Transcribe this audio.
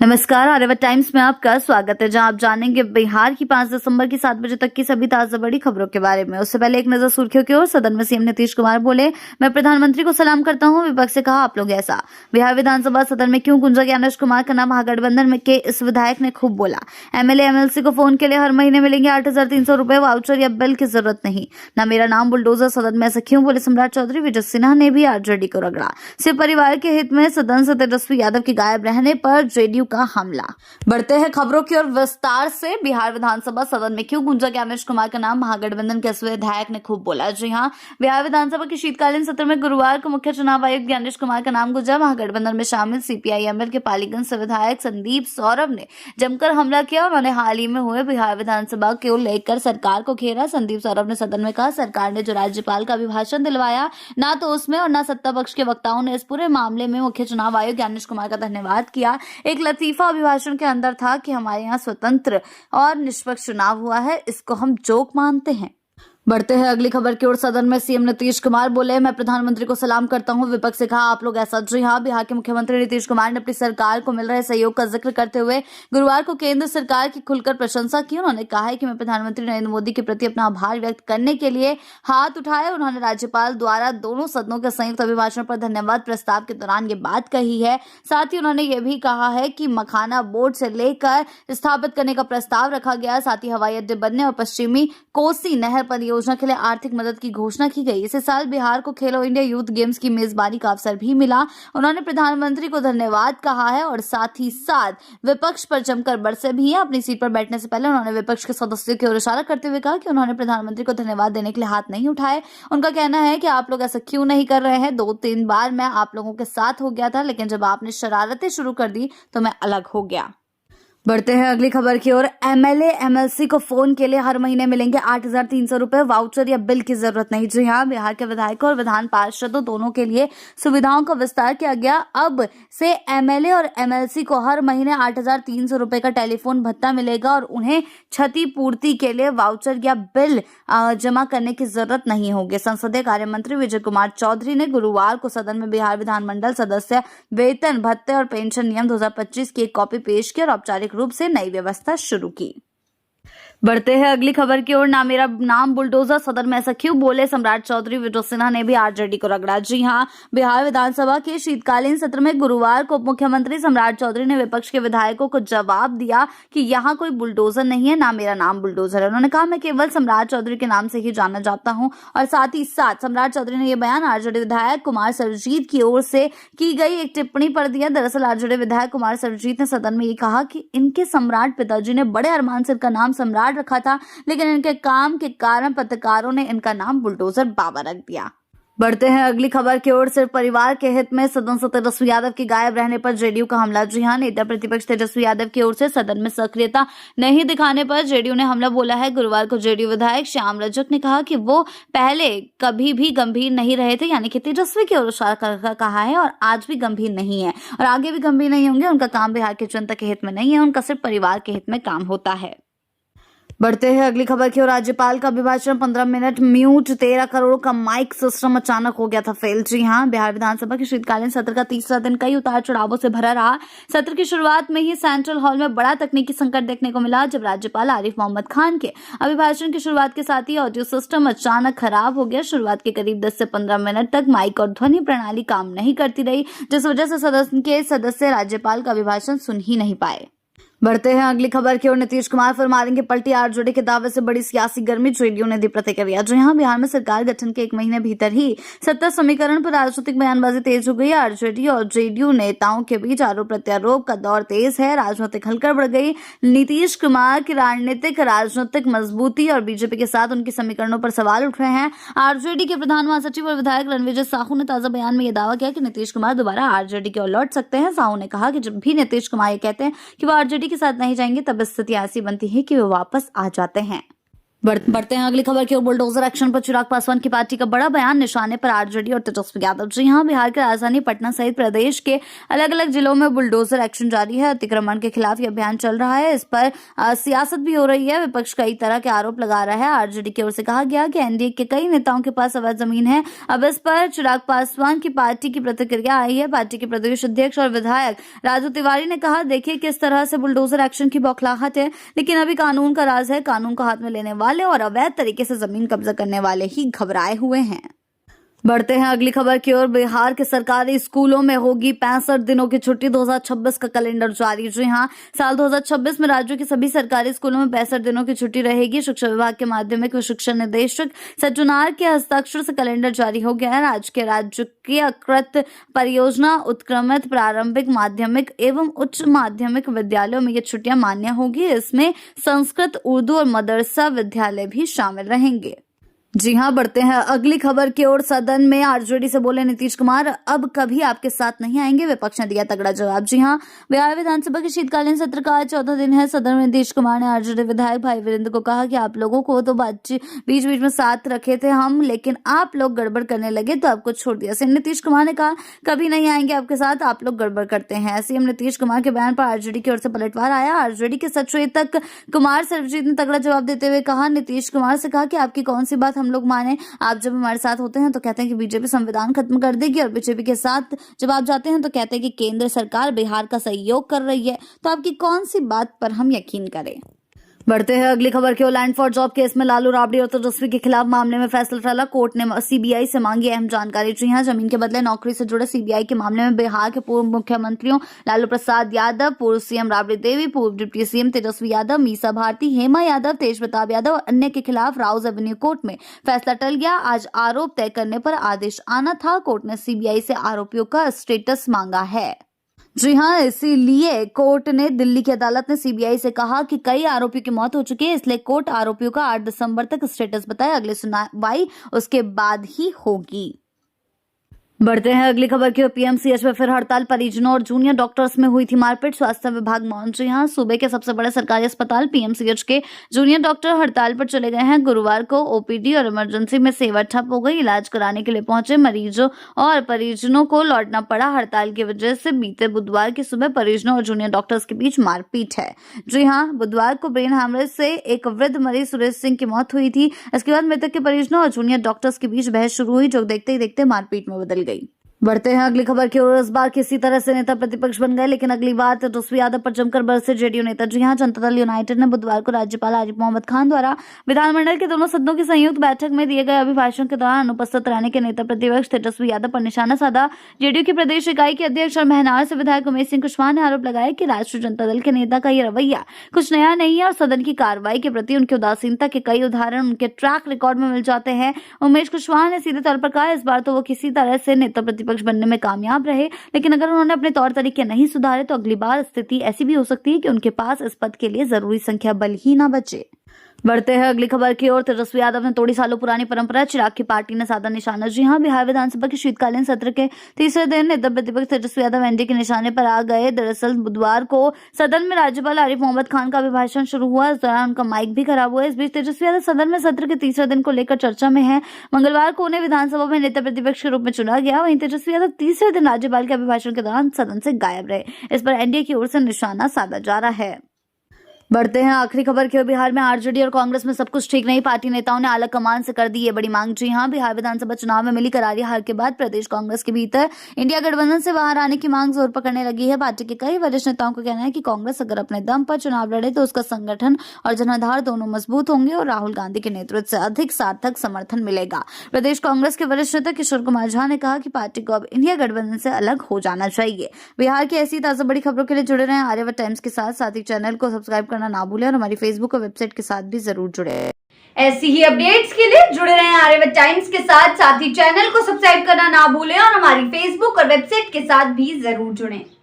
नमस्कार, आर्यावर्त टाइम्स में आपका स्वागत है, जहां आप जानेंगे बिहार की 5 दिसंबर की 7 बजे तक की सभी ताजा बड़ी खबरों के बारे में। उससे पहले एक नजर सुर्खियों की ओर। सदन में सीएम नीतीश कुमार बोले, मैं प्रधानमंत्री को सलाम करता हूं। विपक्ष से कहा, आप लोग ऐसा। बिहार विधानसभा सदन में क्यों गूंजा ज्ञानेश कुमार का नाम? महागठबंधन में के इस विधायक ने खूब बोला। एमएलए एमएलसी को फोन के लिए हर महीने मिलेंगे 8,300 रुपए। वाउचर या बिल की जरूरत नहीं। न मेरा नाम बुलडोजर। सदन में ऐसा क्यों बोले सम्राट चौधरी? विजय सिन्हा ने भी आरजेडी को रगड़ा। सिर्फ परिवार के हित में सदन से तेजस्वी यादव के गायब रहने पर जेडीयू का हमला। बढ़ते हैं खबरों की ओर विस्तार से। बिहार विधानसभा सदन में क्यों गूंजा ज्ञानेश कुमार का नाम? महागठबंधन के इस विधायक ने खूब बोला। जी हां, बिहार विधानसभा के शीतकालीन सत्र में गुरुवार को मुख्य चुनाव आयुक्त ज्ञानेश कुमार का नाम गूंजा। महागठबंधन में शामिल सीपीआई-एमएल के पालीगंज से विधायक संदीप सौरभ ने जमकर हमला किया। उन्होंने हाल ही में हुए बिहार विधानसभा को लेकर सरकार को घेरा। संदीप सौरभ ने सदन में कहा, सरकार ने जो राज्यपाल का अभिभाषण दिलवाया, ना तो उसमें और ना सत्ता पक्ष के वक्ताओं ने इस पूरे मामले में मुख्य चुनाव आयुक्त ज्ञानेश कुमार का धन्यवाद किया। एक लतीफा अभिभाषण के अंदर था कि हमारे यहाँ स्वतंत्र और निष्पक्ष चुनाव हुआ है, इसको हम जोक मानते हैं। बढ़ते हैं अगली खबर की ओर। सदन में सीएम नीतीश कुमार बोले, मैं प्रधानमंत्री को सलाम करता हूं। विपक्ष से कहा, आप लोग ऐसा। जी हां, बिहार के मुख्यमंत्री नीतीश कुमार ने अपनी सरकार को मिल रहे सहयोग का जिक्र करते हुए गुरुवार को केंद्र सरकार की खुलकर प्रशंसा की। उन्होंने कहा है कि मैं प्रधानमंत्री नरेंद्र मोदी के प्रति अपना आभार व्यक्त करने के लिए हाथ उठाया। उन्होंने राज्यपाल द्वारा दोनों सदनों के संयुक्त अभिभाषण पर धन्यवाद प्रस्ताव के दौरान ये बात कही है। साथ ही उन्होंने ये भी कहा है कि मखाना बोर्ड से लेकर स्थापित करने का प्रस्ताव रखा गया। साथ ही हवाई अड्डे बनने और पश्चिमी कोसी नहर परियोजना के लिए आर्थिक मदद की घोषणा की गई। इसी साल बिहार को खेलो इंडिया यूथ गेम्स की मेजबानी का अवसर भी मिला। उन्होंने प्रधानमंत्री को धन्यवाद कहा है और साथ ही साथ विपक्ष पर जमकर बरसे भी हैं। अपनी सीट पर बैठने से पहले उन्होंने विपक्ष के सदस्यों की ओर इशारा करते हुए कहा कि उन्होंने प्रधानमंत्री को धन्यवाद देने के लिए हाथ नहीं उठाए। उनका कहना है कि आप लोग ऐसा क्यों नहीं कर रहे हैं? 2-3 बार मैं आप लोगों के साथ हो गया था, लेकिन जब आपने शरारतें शुरू कर दी तो मैं अलग हो गया। बढ़ते हैं अगली खबर की ओर। एमएलए एमएलसी को फोन के लिए हर महीने मिलेंगे 8,300 रुपए। वाउचर या बिल की जरूरत नहीं। जी हां, बिहार के विधायकों और विधान पार्षदों दोनों के लिए सुविधाओं का विस्तार किया गया। अब से एमएलए और एमएलसी को हर महीने 8,300 रुपए का टेलीफोन भत्ता मिलेगा और उन्हें क्षतिपूर्ति के लिए वाउचर या बिल जमा करने की जरूरत नहीं होगी। संसदीय कार्य मंत्री विजय कुमार चौधरी ने गुरुवार को सदन में बिहार विधानमंडल सदस्य वेतन भत्ते और पेंशन नियम 2025 की एक कॉपी पेश की और औपचारिक रूप से नई व्यवस्था शुरू की। बढ़ते हैं अगली खबर की ओर। ना मेरा नाम बुलडोजर। सदन में ऐसा क्यों बोले सम्राट चौधरी? विजय सिन्हा ने भी आरजेडी को रगड़ा। जी हां, बिहार विधानसभा के शीतकालीन सत्र में गुरुवार को मुख्यमंत्री सम्राट चौधरी ने विपक्ष के विधायकों को जवाब दिया कि यहाँ कोई बुलडोजर नहीं है, ना मेरा नाम बुलडोजर है। उन्होंने कहा, मैं केवल सम्राट चौधरी के नाम से ही जाना जाता हूँ। और साथ ही साथ सम्राट चौधरी ने यह बयान आरजेडी विधायक कुमार सर्वजीत की ओर से की गई एक टिप्पणी पर दिया। दरअसल आरजेडी विधायक कुमार सर्वजीत ने सदन में ये कहा कि इनके सम्राट पिताजी ने बड़े अरमान से इनका नाम सम्राट रखा था, लेकिन इनके काम के कारण पत्रकारों ने इनका नाम बुलडोजर बाबा रख दिया। बढ़ते हैं अगली खबर की ओर। सिर्फ परिवार के हित में सदन से तेजस्वी यादव के गायब रहने पर जेडीयू का हमला। जी हां, नेता प्रतिपक्ष तेजस्वी यादव की ओर से सदन में सक्रियता नहीं दिखाने पर जेडीयू ने हमला बोला है। गुरुवार को जेडीयू विधायक श्याम रजक ने कहा कि वो पहले कभी भी गंभीर नहीं रहे थे, यानी कि तेजस्वी की ओर इशारा कर कहा है, और आज भी गंभीर नहीं है और आगे भी गंभीर नहीं होंगे। उनका काम बिहार की जनता के हित में नहीं है, उनका सिर्फ परिवार के हित में काम होता है। बढ़ते हैं अगली खबर की ओर। राज्यपाल का अभिभाषण 15 मिनट म्यूट। 13 करोड़ का माइक सिस्टम अचानक हो गया था फेल। जी हां, बिहार विधानसभा के शीतकालीन सत्र का तीसरा दिन कई उतार चढ़ावों से भरा रहा। सत्र की शुरुआत में ही सेंट्रल हॉल में बड़ा तकनीकी संकट देखने को मिला, जब राज्यपाल आरिफ मोहम्मद खान के अभिभाषण की शुरुआत के साथ ही ऑडियो सिस्टम अचानक खराब हो गया। शुरुआत के करीब 10 से 15 मिनट तक माइक और ध्वनि प्रणाली काम नहीं करती रही, जिस वजह से सदन के सदस्य राज्यपाल का अभिभाषण सुन ही नहीं पाए। बढ़ते हैं अगली खबर की ओर। नीतीश कुमार फिर मारेंगे पलटी। आरजेडी के दावे से बड़ी सियासी गर्मी। जेडीयू ने दी प्रतिक्रिया। जो यहाँ बिहार में सरकार गठन के 1 महीने भीतर ही सत्ता समीकरण पर राजनीतिक बयानबाजी तेज हो गई। आरजेडी और जेडीयू नेताओं के बीच आरोप प्रत्यारोप का दौर तेज है। राजनीतिक हलचल बढ़ गई। नीतीश कुमार की राजनीतिक मजबूती और बीजेपी के साथ उनके समीकरणों पर सवाल उठ रहे हैं। आरजेडी के प्रधान महासचिव और विधायक रणविजय साहू ने ताजा बयान में यह दावा किया कि नीतीश कुमार दोबारा आरजेडी की ओर लौट सकते हैं। साहू ने कहा कि जब भी नीतीश कुमार ये कहते हैं कि वो आरजेडी के साथ नहीं जाएंगे, तब स्थिति ऐसी बनती है कि वो वापस आ जाते हैं। बढ़ते हैं अगली खबर की ओर। बुलडोजर एक्शन पर चिराग पासवान की पार्टी का बड़ा बयान, निशाने पर आरजेडी और तेजस्वी यादव। जी हां, बिहार की राजधानी पटना सहित प्रदेश के अलग अलग जिलों में बुलडोजर एक्शन जारी है। अतिक्रमण के खिलाफ यह अभियान चल रहा है। इस पर सियासत भी हो रही है। विपक्ष कई तरह के आरोप लगा रहा है। आरजेडी की ओर से कहा गया कि एनडीए के कई नेताओं के पास अवैध जमीन है। अब इस पर चिराग पासवान की पार्टी की प्रतिक्रिया आई है। पार्टी के प्रदेश अध्यक्ष और विधायक राजू तिवारी ने कहा, देखिए किस तरह से बुलडोजर एक्शन की बौखलाहट है, लेकिन अभी कानून का राज है। कानून को हाथ में लेने वाले और अवैध तरीके से जमीन कब्जा करने वाले ही घबराए हुए हैं। बढ़ते हैं अगली खबर की ओर। बिहार के सरकारी स्कूलों में होगी 65 दिनों की छुट्टी। 2026 का कैलेंडर जारी। जी हां, साल 2026 में राज्यों के सभी सरकारी स्कूलों में 65 दिनों की छुट्टी रहेगी। शिक्षा विभाग के माध्यमिक व शिक्षा निदेशक सज्जनार के हस्ताक्षर से कैलेंडर जारी हो गया है। राजकीयकृत परियोजना, उत्क्रमित प्रारंभिक, माध्यमिक एवं उच्च माध्यमिक विद्यालयों में ये छुट्टियां मान्य होगी। इसमें संस्कृत, उर्दू और मदरसा विद्यालय भी शामिल रहेंगे। जी हां, बढ़ते हैं अगली खबर की ओर। सदन में आरजेडी से बोले नीतीश कुमार, अब कभी आपके साथ नहीं आएंगे। विपक्ष ने दिया तगड़ा जवाब। जी हां, बिहार विधानसभा के शीतकालीन सत्र का आज चौथा दिन है। सदन में नीतीश कुमार ने आरजेडी विधायक भाई वीरेंद्र को कहा कि आप लोगों को तो बीच बीच में साथ रखे थे हम, लेकिन आप लोग गड़बड़ करने लगे तो आपको छोड़ दिया। सीएम नीतीश कुमार ने कहा, कभी नहीं आएंगे आपके साथ, आप लोग गड़बड़ करते हैं। सीएम नीतीश कुमार के बयान पर आरजेडी की ओर से पलटवार आया। आरजेडी के सचेतक कुमार सर्वजीत ने तगड़ा जवाब देते हुए कहा, नीतीश कुमार से कहा कि आपकी कौन सी बात हम लोग माने। आप जब हमारे साथ होते हैं तो कहते हैं कि बीजेपी संविधान खत्म कर देगी, और बीजेपी के साथ जब आप जाते हैं तो कहते हैं कि केंद्र सरकार बिहार का सहयोग कर रही है। तो आपकी कौन सी बात पर हम यकीन करें। बढ़ते हैं अगली खबर की ओर। लैंड फॉर जॉब केस में लालू राबड़ी और तेजस्वी के खिलाफ मामले में फैसला टला। कोर्ट ने सीबीआई से मांगी अहम जानकारी। जी हां, जमीन के बदले नौकरी से जुड़े सीबीआई के मामले में बिहार के पूर्व मुख्यमंत्रियों लालू प्रसाद यादव, पूर्व सीएम राबड़ी देवी, पूर्व डिप्टी सीएम तेजस्वी यादव, मीसा भारती, हेमा यादव, तेज प्रताप यादव और अन्य के खिलाफ राउज एवेन्यू कोर्ट में फैसला टल गया। आज आरोप तय करने पर आदेश आना था। कोर्ट ने सीबीआई से आरोपियों का स्टेटस मांगा है। जी हां, इसीलिए कोर्ट ने, दिल्ली की अदालत ने सीबीआई से कहा कि कई आरोपियों की मौत हो चुकी है, इसलिए कोर्ट आरोपियों का 8 दिसंबर तक स्टेटस बताए। अगली सुनवाई उसके बाद ही होगी। बढ़ते हैं अगली खबर की ओर। पीएमसीएच में फिर हड़ताल। परिजनों और जूनियर डॉक्टर्स में हुई थी मारपीट। स्वास्थ्य विभाग मौन। जी हां, सूबे के सबसे बड़े सरकारी अस्पताल पीएमसीएच के जूनियर डॉक्टर हड़ताल पर चले गए हैं। गुरुवार को ओपीडी और इमरजेंसी में सेवा ठप हो गई। इलाज कराने के लिए पहुंचे मरीजों और परिजनों को लौटना पड़ा। हड़ताल की वजह से बीते बुधवार की सुबह परिजनों और जूनियर डॉक्टर्स के बीच मारपीट है। जी हां, बुधवार को ब्रेन हैमरेज से एक वृद्ध मरीज सुरेश सिंह की मौत हुई थी। इसके बाद मृतक के परिजनों और जूनियर डॉक्टर्स के बीच बहस शुरू हुई, जो देखते ही देखते मारपीट में बदल गई। बढ़ते हैं अगली खबर की ओर। इस बार किसी तरह से नेता प्रतिपक्ष बन गए, लेकिन अगली बार तेजस्वी यादव पर जमकर बरसे जेडीयू नेता। जी हां, जनता दल यूनाइटेड ने बुधवार को राज्यपाल आरिफ मोहम्मद खान द्वारा विधानमंडल के दोनों सदनों की संयुक्त बैठक में दिए गए अभिभाषण के दौरान अनुपस्थित रहने के नेता प्रतिपक्ष तेजस्वी यादव पर निशाना साधा। जेडीयू की प्रदेश इकाई के अध्यक्ष और महनार से विधायक उमेश सिंह कुशवाहा ने आरोप लगाया कि राष्ट्रीय जनता दल के नेता का यह रवैया कुछ नया नहीं है और सदन की कार्रवाई के प्रति उनकी उदासीनता के कई उदाहरण उनके ट्रैक रिकॉर्ड में मिल जाते हैं। उमेश कुशवाहा ने सीधे तौर पर कहा, इस बार तो वो किसी तरह से नेता प्रतिपक्ष बनने में कामयाब रहे, लेकिन अगर उन्होंने अपने तौर तरीके नहीं सुधारे तो अगली बार स्थिति ऐसी भी हो सकती है कि उनके पास इस पद के लिए जरूरी संख्या बल ही ना बचे। बढ़ते हैं अगली खबर की ओर। तेजस्वी यादव ने तोड़ी सालों पुरानी परंपरा। चिराग की पार्टी ने साधा निशाना। जी हां, बिहार विधानसभा के शीतकालीन सत्र के तीसरे दिन नेता प्रतिपक्ष तेजस्वी यादव एनडीए के निशाने पर आ गए। दरअसल बुधवार को सदन में राज्यपाल आरिफ मोहम्मद खान का अभिभाषण शुरू हुआ। इस दौरान उनका माइक भी खराब हुआ। इस बीच तेजस्वी यादव सदन में सत्र के तीसरे दिन को लेकर चर्चा में है। मंगलवार को उन्हें विधानसभा में नेता प्रतिपक्ष के रूप में चुना गया। वहीं तेजस्वी यादव तीसरे दिन राज्यपाल के अभिभाषण के दौरान सदन से गायब रहे। इस पर एनडीए की ओर से निशाना साधा जा रहा है। बढ़ते हैं आखिरी खबर की ओर। बिहार में आरजेडी और कांग्रेस में सब कुछ ठीक नहीं। पार्टी नेताओं ने आला कमान से कर दी ये बड़ी मांग। जी हां, बिहार विधानसभा चुनाव में मिली करारी हार के बाद प्रदेश कांग्रेस के भीतर इंडिया गठबंधन से बाहर आने की मांग जोर पकड़ने लगी है। पार्टी के कई वरिष्ठ नेताओं का कहना है कि कांग्रेस अगर अपने दम पर चुनाव लड़े तो उसका संगठन और जनाधार दोनों मजबूत होंगे और राहुल गांधी के नेतृत्व से अधिक सार्थक समर्थन मिलेगा। प्रदेश कांग्रेस के वरिष्ठ नेता किशोर कुमार झा ने कहा कि पार्टी को अब इंडिया गठबंधन से अलग हो जाना चाहिए। बिहार की ऐसी ताजा बड़ी खबरों के लिए जुड़े रहें आर्यवत टाइम्स के साथ ही चैनल को सब्सक्राइब करना ना भूलें और हमारी फेसबुक और वेबसाइट के साथ भी जरूर जुड़े। ऐसी ही अपडेट्स के लिए जुड़े रहें आर्यवत टाइम्स के साथ ही चैनल को सब्सक्राइब करना ना भूलें और हमारी फेसबुक और वेबसाइट के साथ भी जरूर जुड़ें।